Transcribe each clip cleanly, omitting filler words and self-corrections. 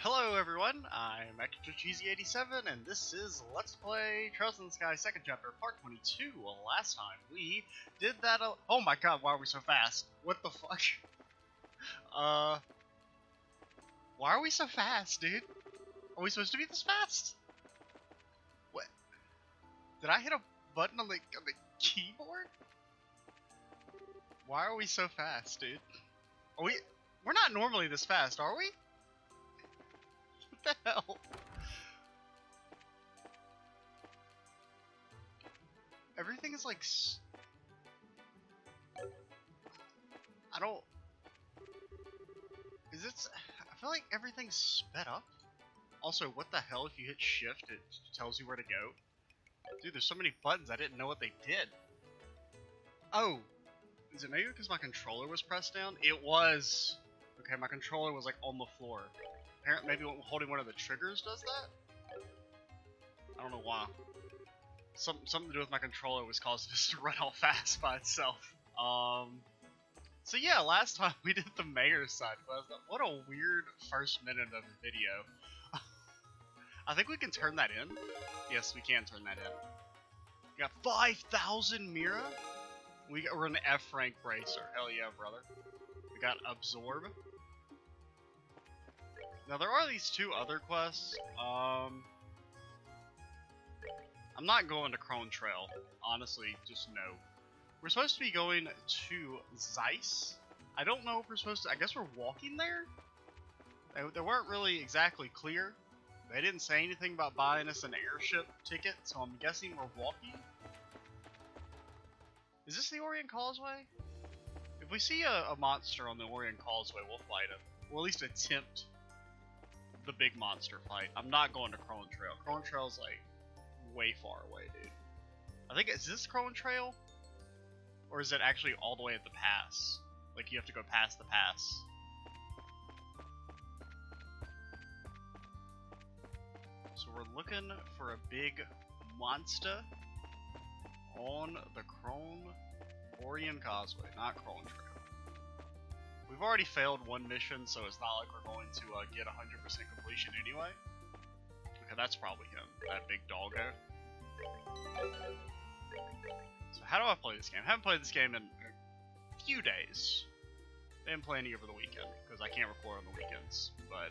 Hello everyone, I'm ExtraCheesy87 and this is Let's Play Trails in the Sky 2nd Chapter, Part 22. Well, last time we did that oh my god, why are we so fast? What the fuck? Why are we so fast, dude? Are we supposed to be this fast? What? Did I hit a button on the keyboard? Why are we so fast, dude? We're not normally this fast, are we? What the hell? Everything is like I don't. Is it? I feel like everything's sped up. Also, what the hell? If you hit shift, it tells you where to go. Dude, there's so many buttons. I didn't know what they did. Oh, is it maybe because my controller was pressed down? It was. Okay, my controller was like on the floor. Apparently, maybe holding one of the triggers does that? I don't know why. Something to do with my controller was causing this to run all fast by itself. So yeah, last time we did the mayor's side quest. What a weird first minute of the video. I think we can turn that in. Yes, we can turn that in. We got 5,000 Mira. We're an F rank bracer. Hell yeah, brother. We got absorb. Now there are these two other quests. I'm not going to Crone Trail, honestly, just no. We're supposed to be going to Zeiss. I don't know if we're supposed to, I guess we're walking there? They weren't really exactly clear. They didn't say anything about buying us an airship ticket, so I'm guessing we're walking. Is this the Orient Causeway? If we see a monster on the Orient Causeway, we'll fight him. Or at least attempt the big monster fight. I'm not going to Crone Trail. Crone Trail's like way far away, dude. I think, is this Crone Trail? Or is it actually all the way at the pass? Like you have to go past the pass. So we're looking for a big monster on the Crone Orient Causeway, not Crone Trail. We've already failed one mission, so it's not like we're going to get 100% completion anyway. Okay, that's probably him, that big doggo. So how do I play this game? I haven't played this game in a few days. I didn't play any over the weekend, because I can't record on the weekends, but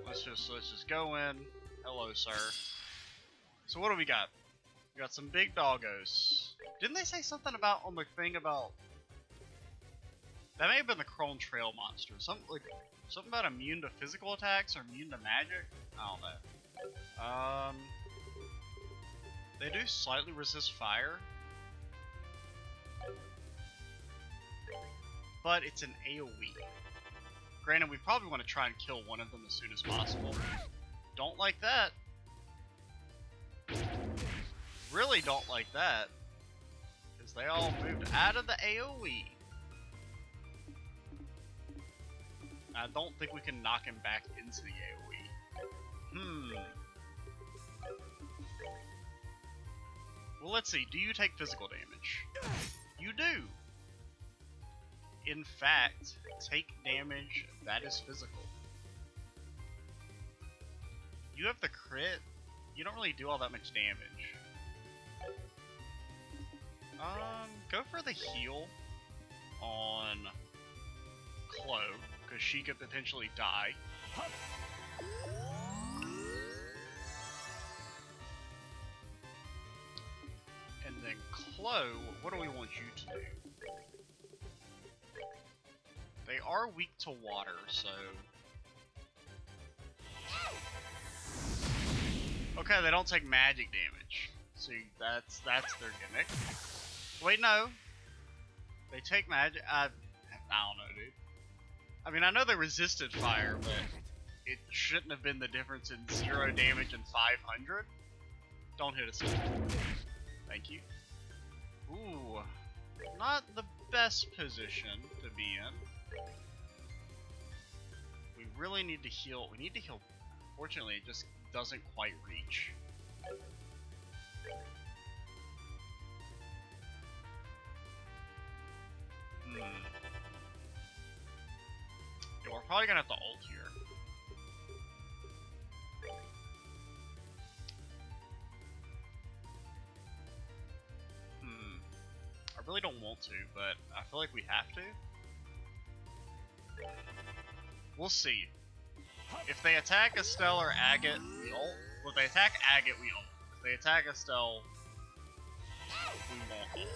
let's just go in. Hello, sir. So what do we got? We got some big doggos. Didn't they say something about on the thing about that may have been the Crone Trail monster. Something about immune to physical attacks or immune to magic? I don't know. They do slightly resist fire. But it's an AoE. Granted, we probably want to try and kill one of them as soon as possible. Don't like that. Really don't like that. Because they all moved out of the AoE. I don't think we can knock him back into the AoE. Well, let's see. Do you take physical damage? You do. In fact, take damage that is physical. You have the crit. You don't really do all that much damage. Go for the heal on Chloe, because she could potentially die. And then Chloe, what do we want you to do? They are weak to water, so... Okay, they don't take magic damage. See, that's their gimmick. Wait, no. They take magic. I don't know, dude. I mean, I know they resisted fire, but it shouldn't have been the difference in 0 damage and 500. Don't hit us. Thank you. Ooh, not the best position to be in. We really need to heal. We need to heal. Fortunately, it just doesn't quite reach. Yeah, we're probably gonna have to ult here. I really don't want to, but I feel like we have to. We'll see. If they attack Estelle or Agate, we ult. Well, if they attack Agate, we ult. If they attack Estelle, we won't ult.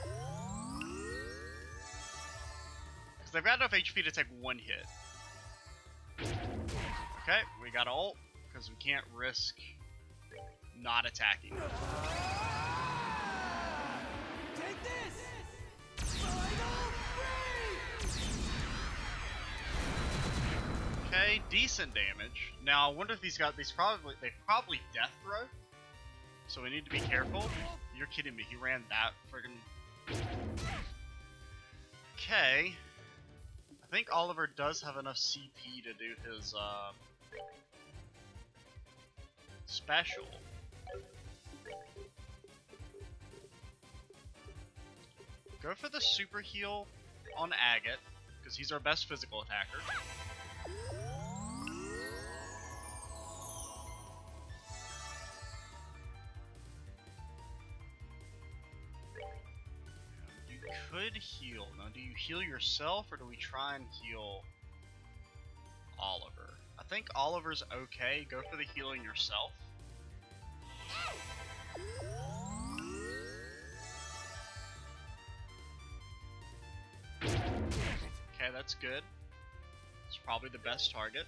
Because they've got enough HP to take one hit. Okay, we got ult, because we can't risk not attacking. Take this! Okay, decent damage. Now I wonder if these got they probably death throw. So we need to be careful. You're kidding me, he ran that friggin'. Okay. I think Oliver does have enough CP to do his special. Go for the super heal on Agate, because he's our best physical attacker. You could heal. Now, do you heal yourself, or do we try and heal Oliver? I think Oliver's okay. Go for the healing yourself. Okay, that's good. It's probably the best target.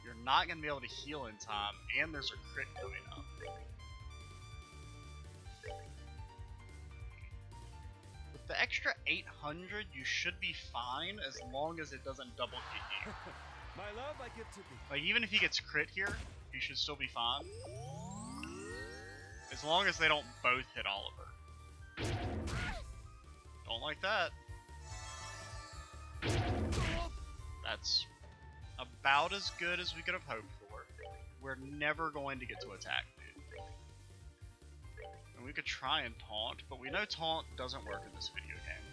You're not going to be able to heal in time, and there's a crit coming up. With the extra 800, you should be fine as long as it doesn't double hit you. My love, I give to thee. Like, even if he gets crit here, you should still be fine. As long as they don't both hit Oliver. Don't like that. That's about as good as we could have hoped for. We're never going to get to attack, dude. And we could try and taunt, but we know taunt doesn't work in this video game.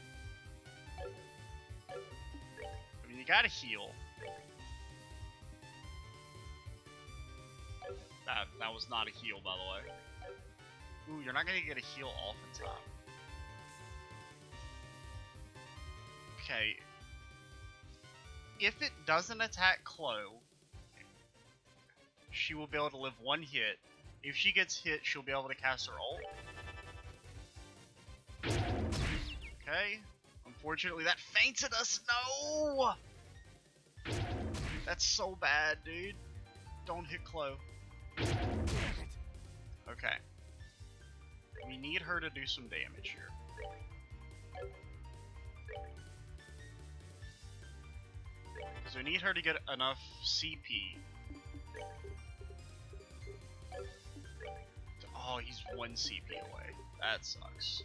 I mean, you gotta heal. That was not a heal, by the way. Ooh, you're not gonna get a heal off in time. Okay. If it doesn't attack Chloe, she will be able to live one hit. If she gets hit, she'll be able to cast her ult. Okay. Unfortunately, that fainted us. No! That's so bad, dude. Don't hit Chloe. Okay. We need her to do some damage here. Because we need her to get enough CP. Oh, he's 1 CP away. That sucks.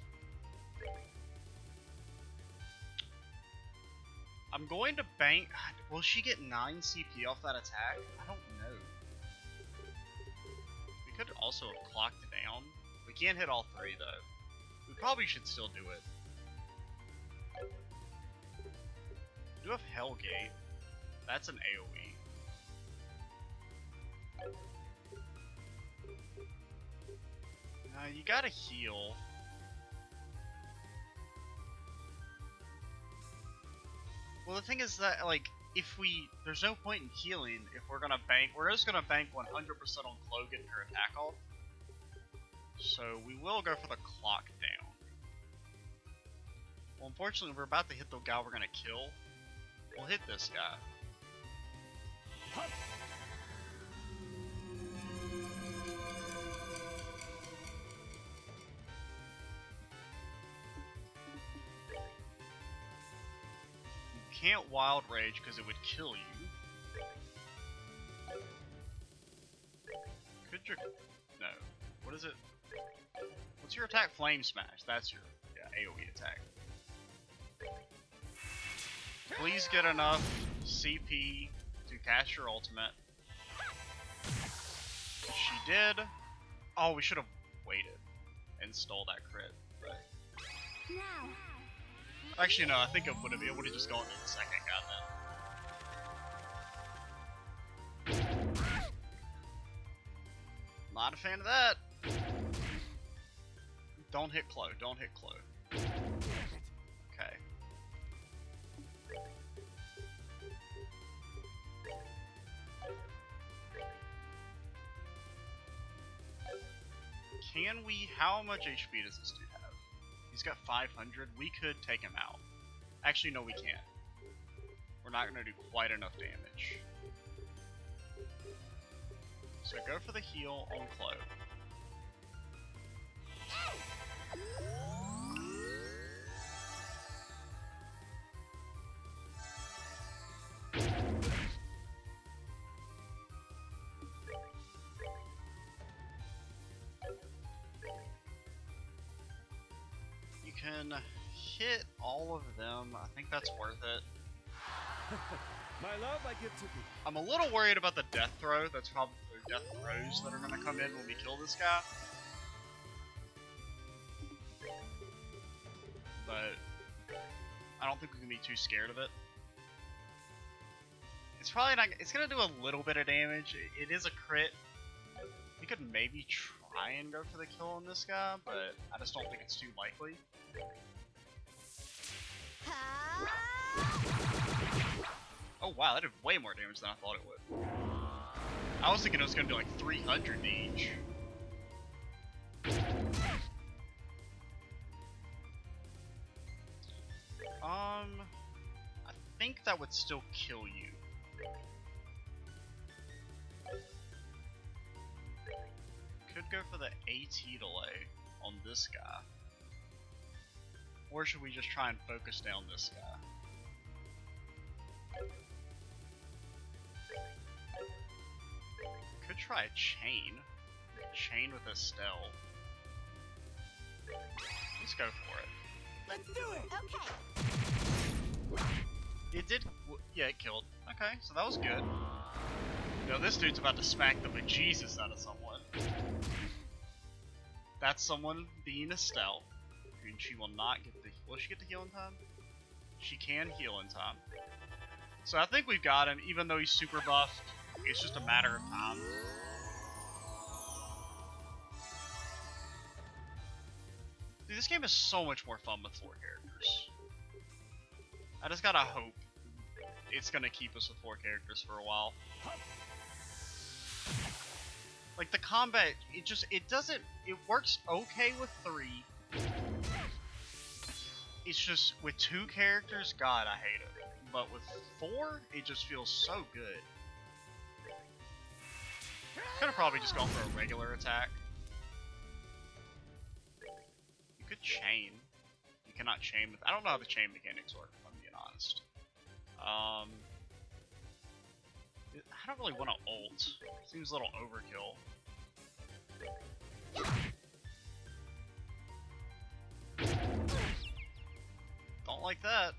I'm going to bank. Will she get 9 CP off that attack? I don't know. We could also have clocked it down. We can't hit all 3 though. We probably should still do it. We do have Hellgate. That's an AoE. Now you gotta heal. Well, the thing is that, like, there's no point in healing if we're gonna bank. We're just gonna bank 100% on Chloe getting her attack off. So we will go for the clock down. Well, unfortunately, we're about to hit the guy we're gonna kill. We'll hit this guy. You can't Wild Rage because it would kill you. Could you? No. What is it? What's your attack? Flame Smash. That's your AoE attack. Please get enough CP to cast your ultimate. She did. Oh, we should have waited and stole that crit. But... Actually, no. I think it would have just gone to the second guy then. Not a fan of that. Don't hit Chloe. Don't hit Chloe. Okay. Can we... How much HP does this dude have? He's got 500. We could take him out. Actually, no, we can't. We're not going to do quite enough damage. So go for the heal on Chloe. You can hit all of them. I think that's worth it. My love, I give to thee. I'm a little worried about the death throw. That's probably death throws that are going to come in when we kill this guy. But I don't think we can be too scared of it. It's probably not. It's going to do a little bit of damage. It is a crit. We could maybe try and go for the kill on this guy, but I just don't think it's too likely. Oh wow, that did way more damage than I thought it would. I was thinking it was going to do like 300 each. I think that would still kill you. Could go for the AT delay on this guy. Or should we just try and focus down this guy? Could try a chain. Chain with Estelle. Let's go for it. Let's do it. Okay. It did. Yeah, it killed. Okay, so that was good. No, this dude's about to smack the bejesus out of someone. That's someone being Estelle. And she will not get the... Will she get the heal in time? She can heal in time. So I think we've got him, even though he's super buffed. It's just a matter of time. Dude, this game is so much more fun with 4 characters. I just gotta hope it's gonna keep us with 4 characters for a while. Like the combat, it works okay with 3. It's just with 2 characters, God, I hate it. But with 4, it just feels so good. Could have probably just gone for a regular attack. You could chain. You cannot chain with... I don't know how the chain mechanics work, if I'm being honest. I don't really want to ult. Seems a little overkill. Don't like that.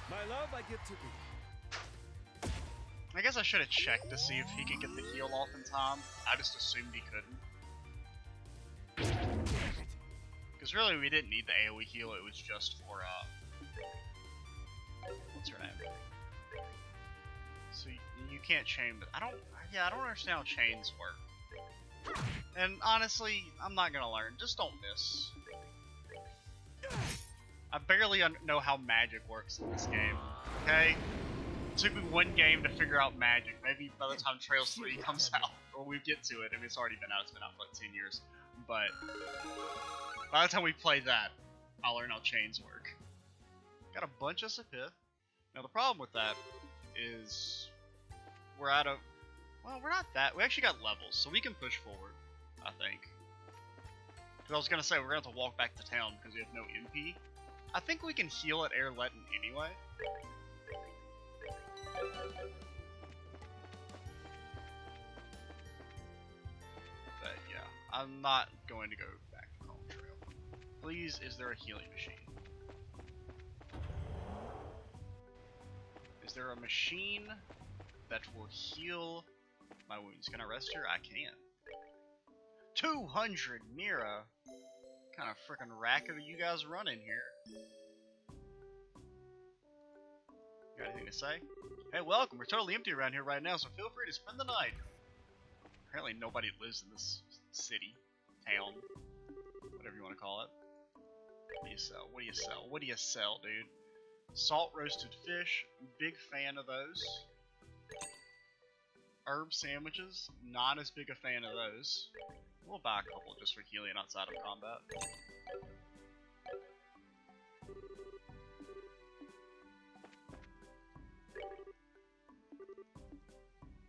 My love, I give to thee. I guess I should have checked to see if he could get the heal off in time. I just assumed he couldn't. Because really, we didn't need the AoE heal. It was just for what's her name? So you can't chain, but I don't understand how chains work. And honestly, I'm not gonna learn. Just don't miss. I barely know how magic works in this game. Okay, it took me 1 game to figure out magic. Maybe by the time Trails 3 comes out, or we get to it. I mean, it's already been out. It's been out for like 10 years. But by the time we play that, I'll learn how chains work. Got a bunch of Sepith. Now the problem with that is we're out of... Well, we're not that... We actually got levels, so we can push forward, I think. Because I was going to say, we're going to have to walk back to town because we have no MP. I think we can heal at Air Letten anyway. But yeah, I'm not going to go back to Home Trail. Please, is there a healing machine? Is there a machine that will heal my wounds? Can I rest here? I can. 200 Mira! What kind of freaking racket are you guys running here? Got anything to say? Hey, welcome. We're totally empty around here right now, so feel free to spend the night. Apparently nobody lives in this city, town, whatever you want to call it. What do you sell? What do you sell? What do you sell, dude? Salt roasted fish. Big fan of those. Herb sandwiches. Not as big a fan of those. We'll buy a couple just for healing outside of combat.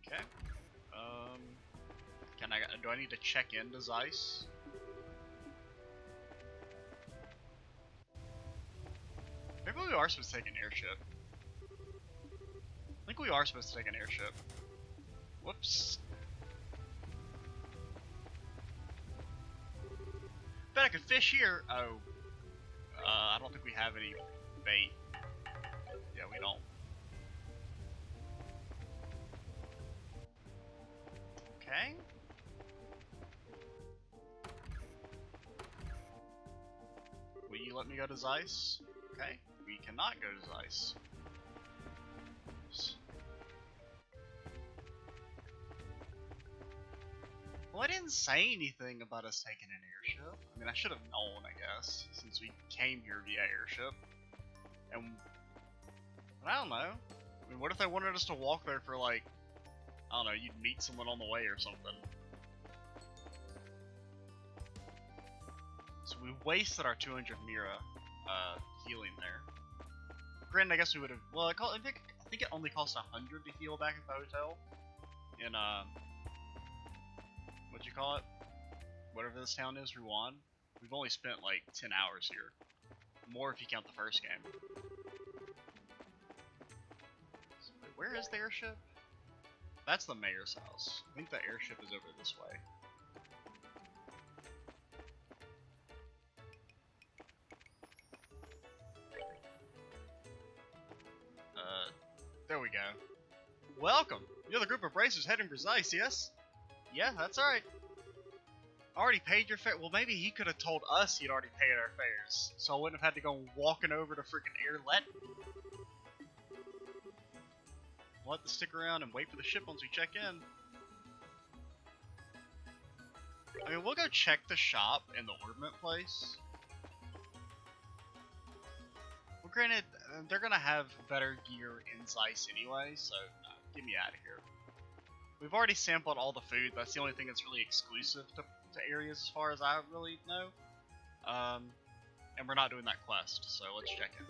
Okay. Do I need to check into Zeiss? Maybe we are supposed to take an airship. I think we are supposed to take an airship. Whoops. Bet I could fish here. Oh. I don't think we have any bait. Yeah, we don't. Okay. Will you let me go to Zeiss? Okay. We cannot go to Zeiss. Well, I didn't say anything about us taking an airship. I mean, I should have known, I guess, since we came here via airship. But I don't know. I mean, what if they wanted us to walk there for, like, I don't know, you'd meet someone on the way or something. So we wasted our 200 Mira healing there. Granted, I guess we would have. Well, I think it only cost 100 to heal back at the hotel. In what'd you call it? Whatever this town is, Ruan. We've only spent like 10 hours here. More if you count the first game. So, wait, where is the airship? That's the mayor's house. I think the airship is over this way. There we go. Welcome! You're the group of racers heading for Zeiss, yes? Yeah, that's alright. Already paid your fare? Well, maybe he could have told us he'd already paid our fares, so I wouldn't have had to go walking over to freaking Airlet. We'll have to stick around and wait for the ship once we check in. I mean, we'll go check the shop and the ornament place. Well, granted, they're gonna have better gear in Zeiss anyway, so no, get me out of here. We've already sampled all the food. That's the only thing that's really exclusive to areas as far as I really know. And we're not doing that quest, so let's check in.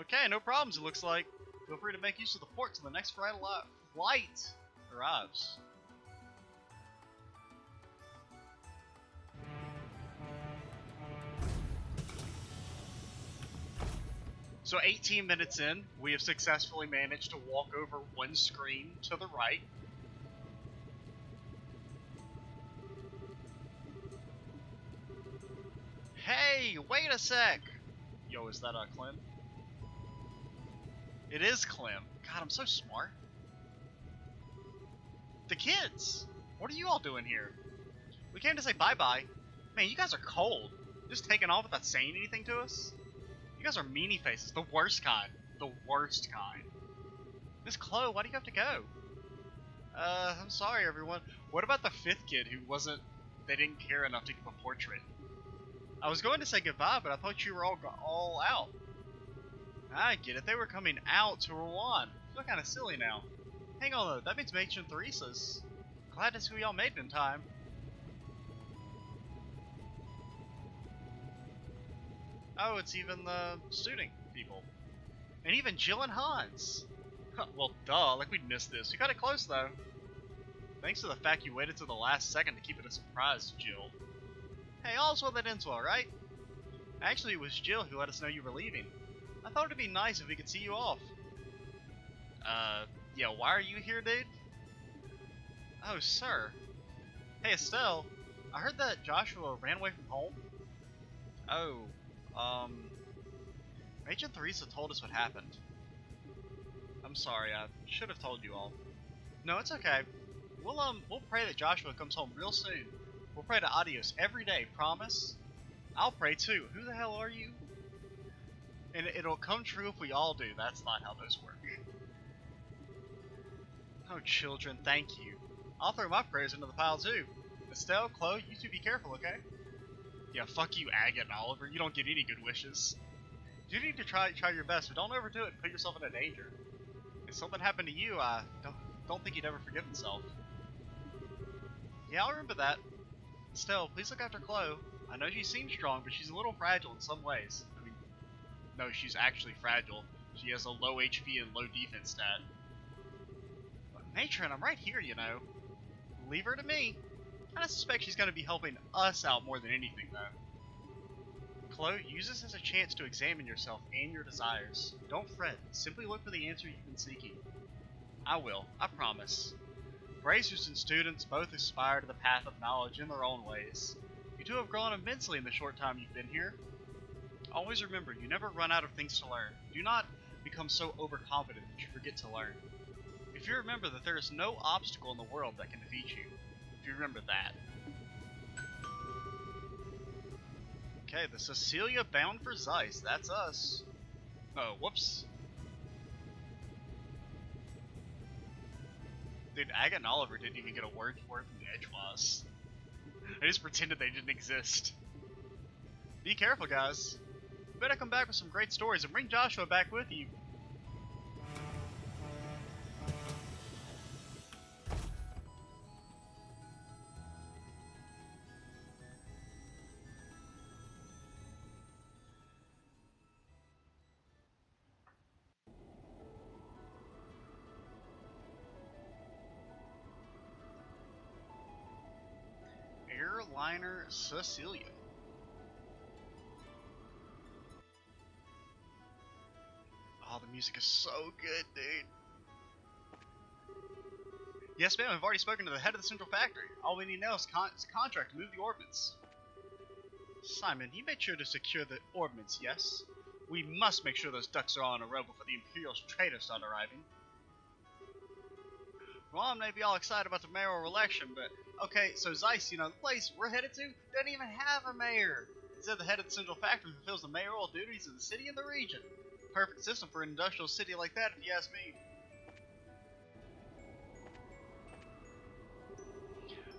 Okay, no problems, it looks like. Feel free to make use of the port till the next flight arrives. So 18 minutes in, we have successfully managed to walk over one screen to the right. Hey, wait a sec! Yo, is that Clem? It is Clem. God, I'm so smart. The kids! What are you all doing here? We came to say bye-bye. Man, you guys are cold. Just taking off without saying anything to us? You guys are meanie faces. The worst kind. The worst kind. Miss Chloe, why do you have to go? I'm sorry, everyone. What about the fifth kid who wasn't... They didn't care enough to give a portrait? I was going to say goodbye, but I thought you were all out. I get it. They were coming out to Ruan. I feel kind of silly now. Hang on, though. That means Mage and Theresa's. Glad to see we all made it in time. Oh, it's even the student people. And even Jill and Hans. Well, duh, like we'd missed this. We got it close, though. Thanks to the fact you waited till the last second to keep it a surprise, Jill. Hey, all's well that ends well, right? Actually, it was Jill who let us know you were leaving. I thought it'd be nice if we could see you off. Yeah, why are you here, dude? Oh, sir. Hey, Estelle. I heard that Joshua ran away from home. Oh, Agent Theresa told us what happened. I'm sorry, I should have told you all. No, it's okay. We'll pray that Joshua comes home real soon. We'll pray to Adios every day, promise? I'll pray too. Who the hell are you? And it'll come true if we all do. That's not how those work. Oh, children, thank you. I'll throw my prayers into the pile too. Estelle, Chloe, you two be careful, okay? Yeah, fuck you, Agate and Oliver. You don't get any good wishes. You need to try your best, but don't overdo it and put yourself into danger. If something happened to you, I don't think he'd ever forgive himself. Yeah, I'll remember that. Estelle, please look after Chloe. I know she seems strong, but she's a little fragile in some ways. I mean, no, she's actually fragile. She has a low HP and low defense stat. But Matron, I'm right here, you know. Leave her to me. I suspect she's going to be helping us out more than anything, though. Chloe, use this as a chance to examine yourself and your desires. Don't fret. Simply look for the answer you've been seeking. I will. I promise. Bracers and students both aspire to the path of knowledge in their own ways. You two have grown immensely in the short time you've been here. Always remember, you never run out of things to learn. Do not become so overconfident that you forget to learn. If you remember that there is no obstacle in the world that can defeat you. If you remember that. Okay, the Cecilia bound for Zeiss. That's us. Oh, whoops. Dude, Agate and Oliver didn't even get a word for it from the Edgewise. They just pretended they didn't exist. Be careful, guys. You better come back with some great stories and bring Joshua back with you. Airliner Cecilia. Oh, the music is so good, dude. Yes, ma'am, I've already spoken to the head of the central factory. All we need now is a contract to move the ordnance. Simon, you made sure to secure the ordnance, yes? We must make sure those ducks are all in a row before the Imperial traders start arriving. Ruan may be all excited about the mayoral election, but okay, so Zeiss, you know, the place we're headed to doesn't even have a mayor. Instead, the head of the central factory fulfills the mayoral duties of the city and the region. Perfect system for an industrial city like that, if you ask me.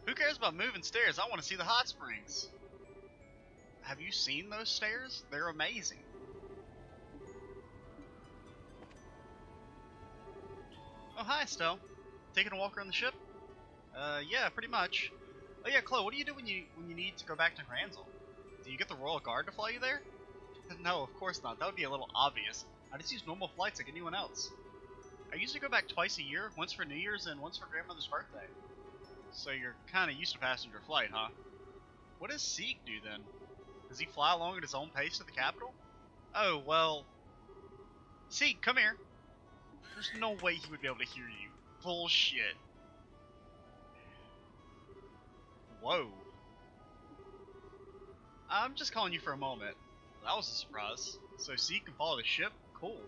Who cares about moving stairs? I want to see the hot springs. Have you seen those stairs? They're amazing. Oh, hi, Estelle. Taking a walk around the ship? Yeah, pretty much. Oh yeah, Chloe, what do you do when you need to go back to Granzel? Do you get the Royal Guard to fly you there? No, of course not. That would be a little obvious. I just use normal flights like anyone else. I usually go back twice a year, once for New Year's and once for Grandmother's birthday. So you're kind of used to passenger flight, huh? What does Seek do then? Does he fly along at his own pace to the capital? Oh, well... Seek, come here. There's no way he would be able to hear you. Bullshit. Whoa. I'm just calling you for a moment. That was a surprise. So Seek can follow the ship? Cool.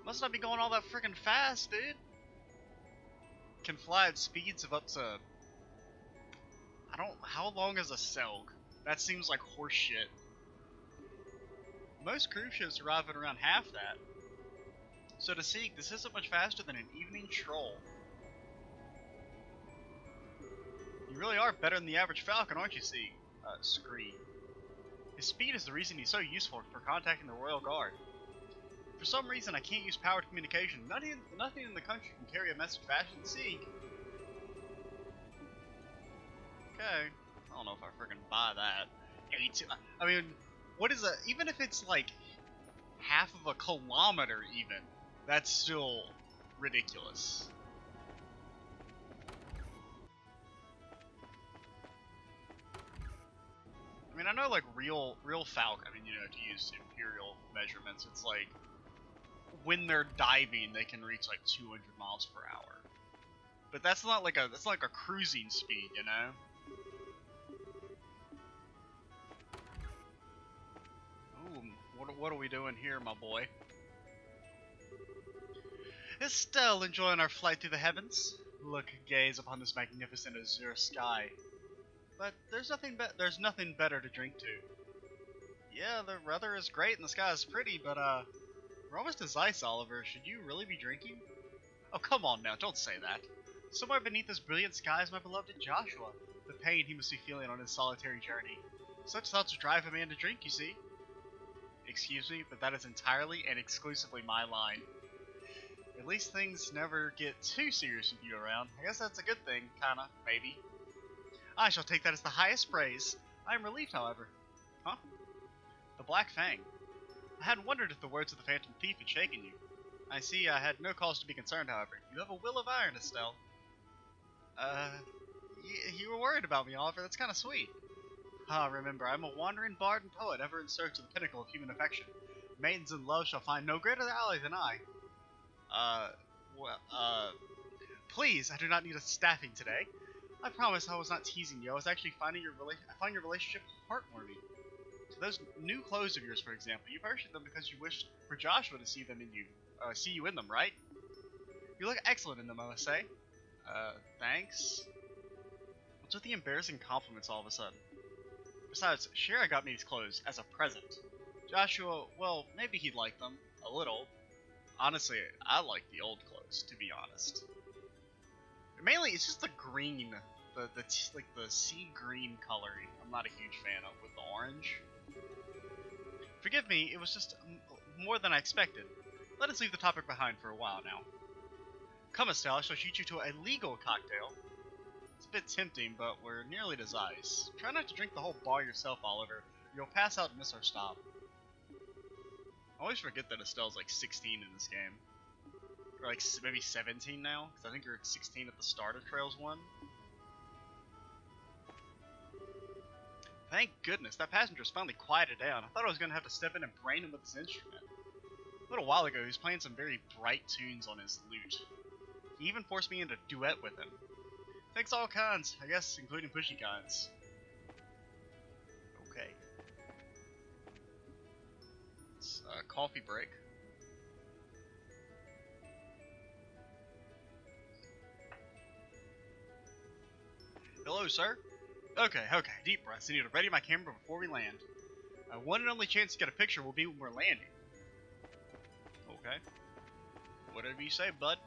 Must not be going all that freaking fast, dude. Can fly at speeds of up to... How long is a Selg? That seems like horse shit. Most cruise ships arrive at around half that. So to Seek, this isn't much faster than an evening stroll. You really are better than the average Falcon, aren't you, Seek? Scree. His speed is the reason he's so useful for contacting the Royal Guard. For some reason, I can't use powered communication. Nothing in the country can carry a message faster than Seek. Okay. I don't know if I freaking buy that. I mean, what is even if it's like half of a kilometer even, that's still ridiculous. I mean, I know like real Falcon, I mean, you know, to use Imperial measurements, it's like when they're diving, they can reach like 200 miles per hour. But that's not like a cruising speed, you know? Ooh, what are we doing here, my boy? Estelle, enjoying our flight through the heavens. Look, gaze upon this magnificent azure sky. But there's nothing better to drink to. Yeah, the weather is great and the sky is pretty, but we're almost to Zeiss, Oliver. Should you really be drinking? Oh, come on now, don't say that. Somewhere beneath this brilliant sky is my beloved Joshua. The pain he must be feeling on his solitary journey. Such thoughts drive a man to drink, you see. Excuse me, but that is entirely and exclusively my line. At least things never get too serious with you around. I guess that's a good thing, kinda, maybe. I shall take that as the highest praise. I am relieved, however. Huh? The Black Fang. I had wondered if the words of the Phantom Thief had shaken you. I see I had no cause to be concerned, however. You have a will of iron, Estelle. You were worried about me, Oliver. That's kind of sweet. Ah, remember, I'm a wandering bard and poet, ever in search of the pinnacle of human affection. Maidens in love shall find no greater ally than I. Please, I do not need a staffing today. I promise I was not teasing you. I was actually I find your relationship heartwarming. So those new clothes of yours, for example, you purchased them because you wished for Joshua to see you in them, right? You look excellent in them, I must say. Thanks. What's with the embarrassing compliments all of a sudden? Besides, Shira got me these clothes as a present. Joshua, well, maybe he'd like them. A little. Honestly, I like the old clothes, to be honest. Mainly, it's just the green, the sea green coloring. I'm not a huge fan of with the orange. Forgive me, it was just more than I expected. Let us leave the topic behind for a while now. Come, Estelle, I shall treat you to a legal cocktail. It's a bit tempting, but we're nearly to Zeiss. Try not to drink the whole bar yourself, Oliver, or you'll pass out and miss our stop. I always forget that Estelle's like 16 in this game. Or like maybe 17 now, because I think you're at 16 at the start of Trails 1. Thank goodness, that passenger's finally quieted down. I thought I was going to have to step in and brain him with his instrument. A little while ago, he was playing some very bright tunes on his lute. He even forced me into a duet with him. Takes all kinds, I guess, including pushy kinds. Okay. It's a coffee break. Hello, sir. Okay, deep breaths. I need to ready my camera before we land. One and only chance to get a picture will be when we're landing. Okay. Whatever you say, bud.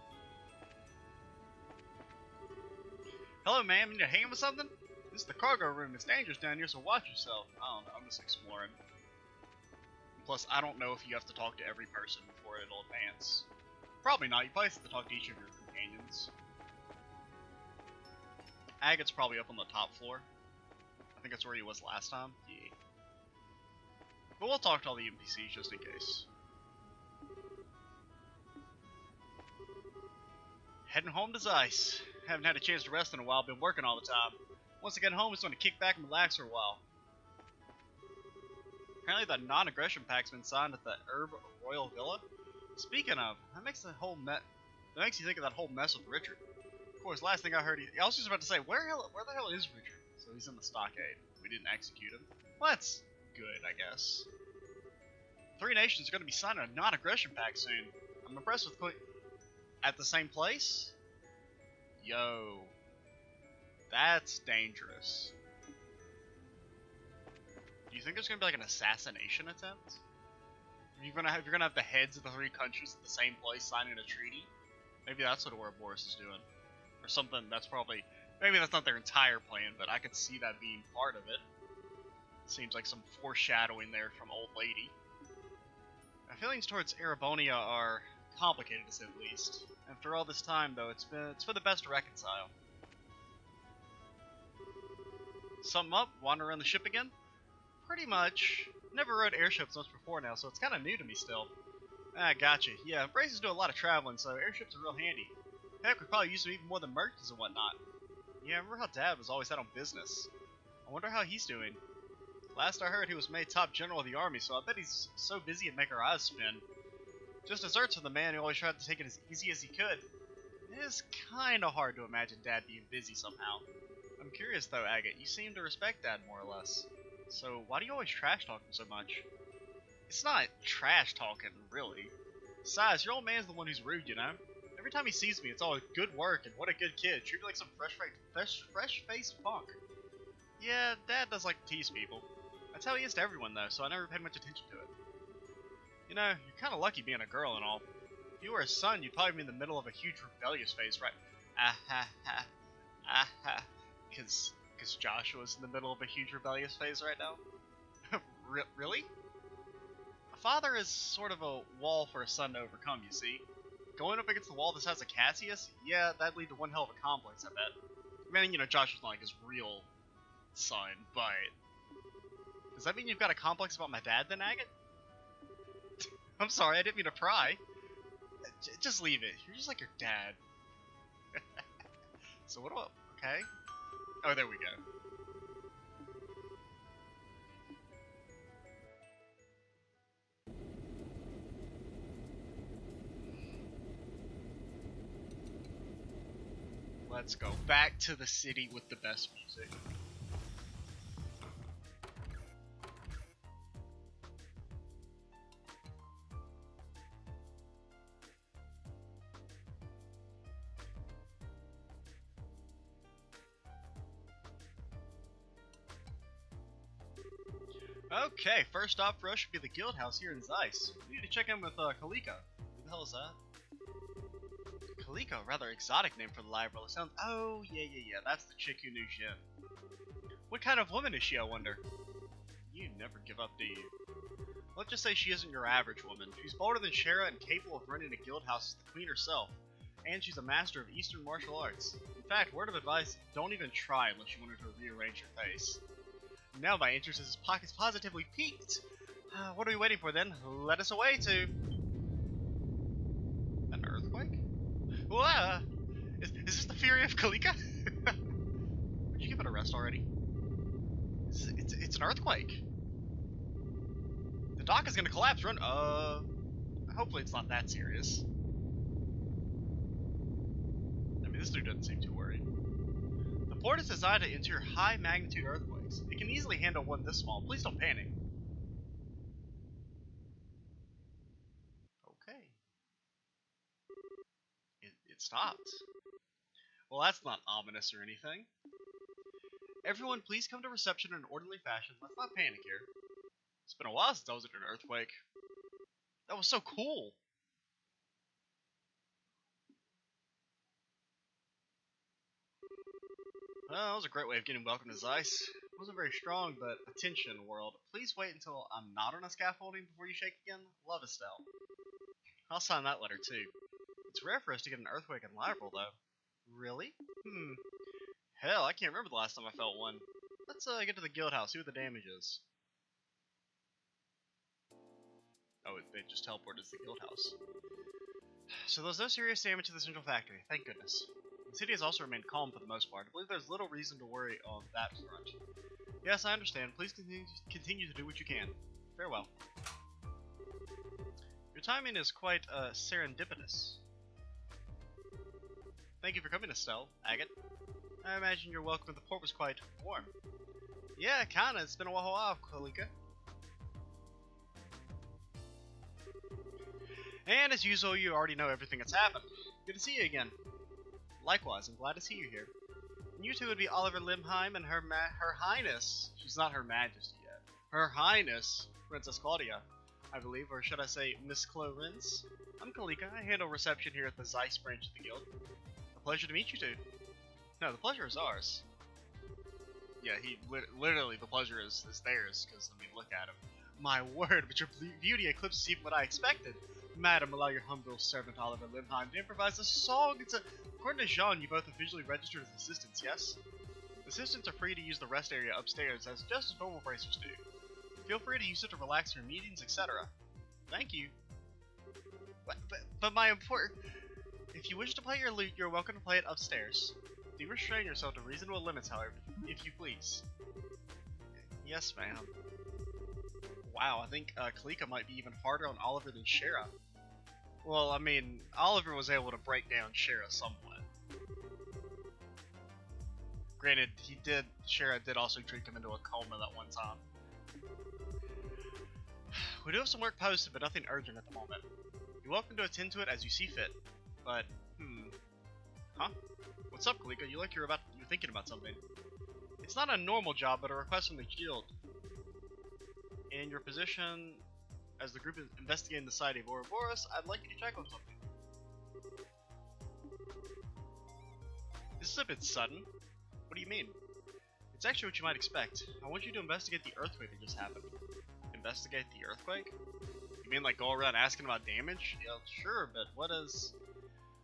Hello, ma'am. Need a hand with something? This is the cargo room. It's dangerous down here, so watch yourself. I don't know. I'm just exploring. Plus, I don't know if you have to talk to every person before it'll advance. Probably not. You probably have to talk to each of your companions. Agate's probably up on the top floor. I think that's where he was last time. Yeah. But we'll talk to all the NPCs just in case. Heading home to Zeiss. Haven't had a chance to rest in a while, been working all the time. Once I get home, it's going to kick back and relax for a while. Apparently the non-aggression pact's been signed at the Herb Royal Villa. Speaking of, that makes you think of that whole mess with Richard. Of course, last thing I heard, I was just about to say, where the hell is Richard? So he's in the stockade. We didn't execute him. Well, that's good, I guess. 3 nations are going to be signing a non-aggression pact soon. I'm impressed with at the same place? Yo. That's dangerous. Do you think there's going to be like an assassination attempt? You're gonna have the heads of the 3 countries at the same place signing a treaty? Maybe that's what Ouroboros is doing. Or something that's probably... Maybe that's not their entire plan, but I could see that being part of it. Seems like some foreshadowing there from Old Lady. My feelings towards Erebonia are complicated, to say the least. After all this time, though, it's for the best to reconcile. Something up? Wander around the ship again? Pretty much. Never rode airships much before now, so it's kind of new to me still. Ah, gotcha. Yeah, Braces do a lot of traveling, so airships are real handy. Heck, we probably use them even more than merchants and whatnot. Yeah, I remember how Dad was always out on business. I wonder how he's doing. Last I heard, he was made top general of the army, so I bet he's so busy it'd make our eyes spin. Just desserts for the man who always tried to take it as easy as he could. It is kinda hard to imagine Dad being busy somehow. I'm curious though, Agate, you seem to respect Dad more or less. So why do you always trash talk him so much? It's not trash talking, really. Besides, your old man's the one who's rude, you know? Every time he sees me, it's all good work and what a good kid. Treat me like some fresh-faced punk. Yeah, Dad does like to tease people. That's how he is to everyone, though, so I never paid much attention to it. You know, you're kind of lucky being a girl and all. If you were a son, you'd probably be in the middle of a huge rebellious phase, right? Ah ha ha. Ah ha. Because Joshua's in the middle of a huge rebellious phase right now? Really? A father is sort of a wall for a son to overcome, you see. Going up against the wall the size of Cassius? Yeah, that'd lead to one hell of a complex, I bet. I mean, you know, Joshua's not like his real son, but... Does that mean you've got a complex about my dad then, Agate? I'm sorry, I didn't mean to pry. Just leave it. You're just like your dad. So what do I... Okay. Oh, there we go. Let's go back to the city with the best music. Okay, first stop for us should be the guild house here in Zeiss. We need to check in with Kalika. Who the hell is that? Kalika, rather exotic name for the live roller. Sounds. Oh, yeah, that's the chick who knew Jin. What kind of woman is she, I wonder? You never give up, do you? Let's just say she isn't your average woman. She's bolder than Shara and capable of running a guild house as the queen herself. And she's a master of Eastern martial arts. In fact, word of advice, don't even try unless you want her to rearrange your face. Now my interest is positively piqued. What are we waiting for then? Let us away to... An earthquake? Well, is this the fury of Kalika? Would you give it a rest already? It's an earthquake. The dock is gonna collapse. Run. Hopefully it's not that serious. I mean, this dude doesn't seem too worried. The port is designed to endure high magnitude earthquakes. It can easily handle one this small. Please don't panic. Okay. It stopped. Well, that's not ominous or anything. Everyone, please come to reception in an orderly fashion. Let's not panic here. It's been a while since I was in an earthquake. That was so cool. Well, that was a great way of getting welcome to Zeiss. It wasn't very strong, but attention, world. Please wait until I'm not on a scaffolding before you shake again. Love, Estelle. I'll sign that letter, too. It's rare for us to get an earthquake in Liverpool, though. Really? Hell, I can't remember the last time I felt one. Let's get to the guild house, see what the damage is. Oh, they just teleported to the guild house. So there's no serious damage to the central factory, thank goodness. The city has also remained calm for the most part. I believe there's little reason to worry on that front. Yes, I understand. Please continue to do what you can. Farewell. Your timing is quite serendipitous. Thank you for coming, Estelle. Agate. I imagine your welcome at the port was quite warm. Yeah, kinda. It's been a while, Kalika. And as usual, you already know everything that's happened. Good to see you again. Likewise, I'm glad to see you here. And you two would be Oliver Limheim and her Highness. She's not Her Majesty yet. Her Highness, Princess Claudia, I believe, or should I say Miss Clarence? I'm Kalika. I handle reception here at the Zeiss branch of the guild. A pleasure to meet you two. No, the pleasure is ours. Yeah, literally the pleasure is theirs, because, I mean, look at him. My word, but your beauty eclipses even what I expected. Madam, allow your humble servant Oliver Limheim to improvise a song. According to Jean, you both officially registered as assistants, yes? Assistants are free to use the rest area upstairs just as normal bracers do. Feel free to use it to relax your meetings, etc. Thank you. But my important... If you wish to play your lute, you're welcome to play it upstairs. Do restrain yourself to reasonable limits, however, if you please. Yes, ma'am. Wow, I think Kalika might be even harder on Oliver than Shara. Well, I mean, Oliver was able to break down Shara somewhat. Granted, Shara did also drink him into a coma that one time. We do have some work posted, but nothing urgent at the moment. You're welcome to attend to it as you see fit. But, Huh? What's up, Kalika? You look you're thinking about something. It's not a normal job, but a request from the guild. In your position as the group is investigating the site of Ouroboros, I'd like you to check on something. This is a bit sudden. What do you mean? It's actually what you might expect. I want you to investigate the earthquake that just happened. Investigate the earthquake? You mean like go around asking about damage? Yeah, sure, but what is...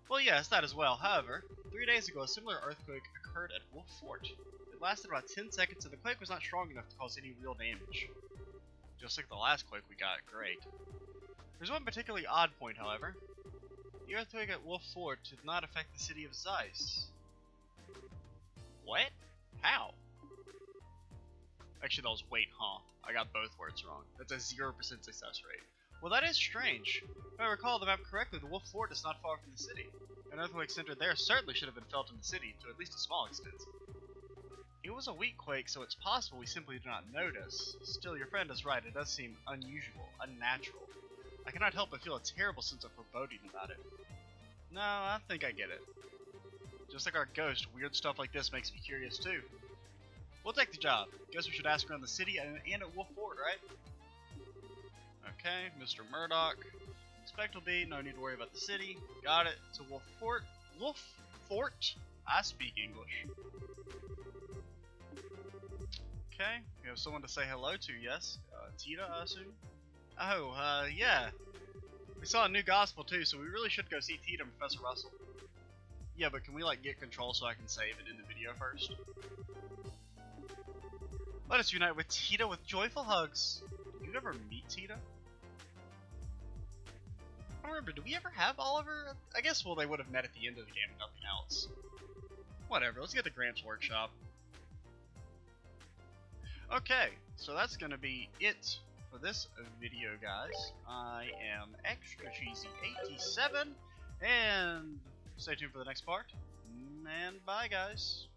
Well, yes, that as well. However, 3 days ago, a similar earthquake occurred at Wolf Fort. It lasted about 10 seconds, and the quake was not strong enough to cause any real damage. Just like the last quake we got, great. There's one particularly odd point, however. The earthquake at Wolf Fort did not affect the city of Zeiss. What? How? Actually, that was wait, huh? I got both words wrong. That's a 0% success rate. Well, that is strange. If I recall the map correctly, the Wolf Fort is not far from the city. An earthquake center there certainly should have been felt in the city, to at least a small extent. It was a weak quake, so it's possible we simply did not notice. Still, your friend is right, it does seem unusual, unnatural. I cannot help but feel a terrible sense of foreboding about it. No, I think I get it. Just like our ghost, weird stuff like this makes me curious too. We'll take the job. Guess we should ask around the city and at Wolf Fort, right? Okay, Mr. Murdoch. Expect will be, no need to worry about the city. Got it. To Wolf Fort. Wolf Fort? I speak English. Okay, we have someone to say hello to, yes? Tita, I assume? Oh, yeah. We saw a new gospel too, so we really should go see Tita and Professor Russell. Yeah, but can we like get control so I can save it in the video first? Let us unite with Tita with joyful hugs. Did you ever meet Tita? I don't remember, did we ever have Oliver? I guess, well, they would have met at the end of the game and nothing else. Whatever, let's get to Grant's workshop. Okay, so that's gonna be it for this video, guys. I am Extra Cheesy 87, and stay tuned for the next part. And bye, guys.